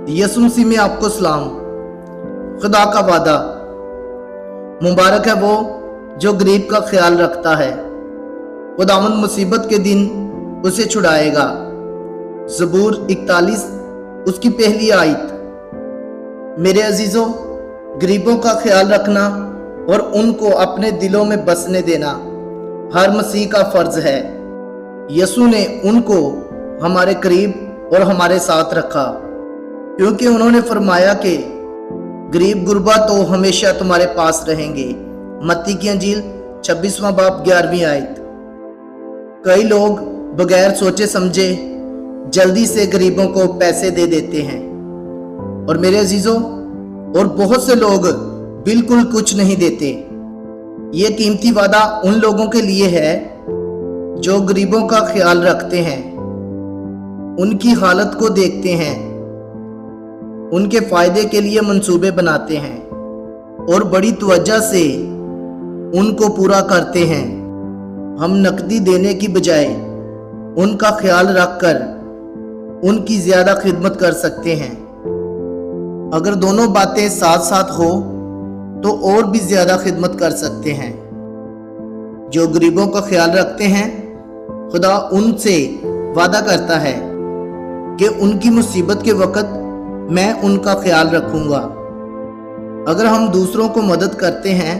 यसु मसीह में आपको सलाम। खुदा का वादा, मुबारक है वो जो गरीब का ख्याल रखता है। खुदावंद मुसीबत के दिन उसे छुड़ाएगा। ज़बूर 41 उसकी पहली आयत। मेरे अजीजों, गरीबों का ख्याल रखना और उनको अपने दिलों में बसने देना हर मसीह का फर्ज है। यसु ने उनको हमारे करीब और हमारे साथ रखा, क्योंकि उन्होंने फरमाया कि गरीब गुरबा तो हमेशा तुम्हारे पास रहेंगे। मत्ती की अंजील 26वां बाब 11वीं आयत। कई लोग बगैर सोचे समझे जल्दी से गरीबों को पैसे दे देते हैं, और मेरे अजीजों, और बहुत से लोग बिल्कुल कुछ नहीं देते। ये कीमती वादा उन लोगों के लिए है जो गरीबों का ख्याल रखते हैं, उनकी हालत को देखते हैं, उनके फायदे के लिए मंसूबे बनाते हैं और बड़ी तवज्जो से उनको पूरा करते हैं। हम नकदी देने की बजाय उनका ख्याल रखकर उनकी ज्यादा खिदमत कर सकते हैं। अगर दोनों बातें साथ साथ हो तो और भी ज्यादा खिदमत कर सकते हैं। जो गरीबों का ख्याल रखते हैं, खुदा उनसे वादा करता है कि उनकी मुसीबत के वक्त मैं उनका ख्याल रखूंगा। अगर हम दूसरों को मदद करते हैं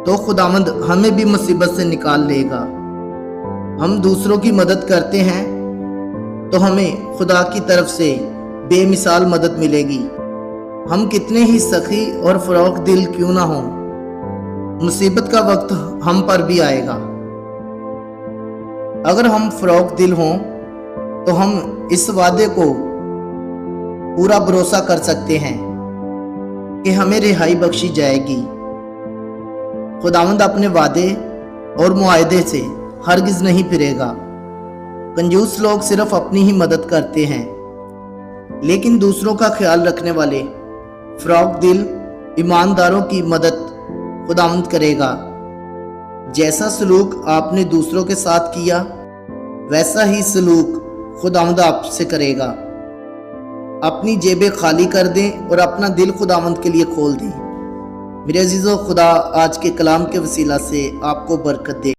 तो खुदावंद हमें भी मुसीबत से निकाल लेगा। हम दूसरों की मदद करते हैं तो हमें खुदा की तरफ से बेमिसाल मदद मिलेगी। हम कितने ही सखी और फरोख दिल क्यों ना हों, मुसीबत का वक्त हम पर भी आएगा। अगर हम फरोख दिल हों तो हम इस वादे को पूरा भरोसा कर सकते हैं कि हमें रिहाई बख्शी जाएगी। खुदावंद अपने वादे और मुआहदे से हरगिज नहीं फिरेगा। कंजूस लोग सिर्फ अपनी ही मदद करते हैं, लेकिन दूसरों का ख्याल रखने वाले फरोख दिल ईमानदारों की मदद खुदावंद करेगा। जैसा सलूक आपने दूसरों के साथ किया, वैसा ही सलूक खुदावंद आपसे करेगा। अपनी जेबें खाली कर दें और अपना दिल खुदावंद के लिए खोल दें। मेरे अजीजों, खुदा आज के कलाम के वसीला से आपको बरकत दे।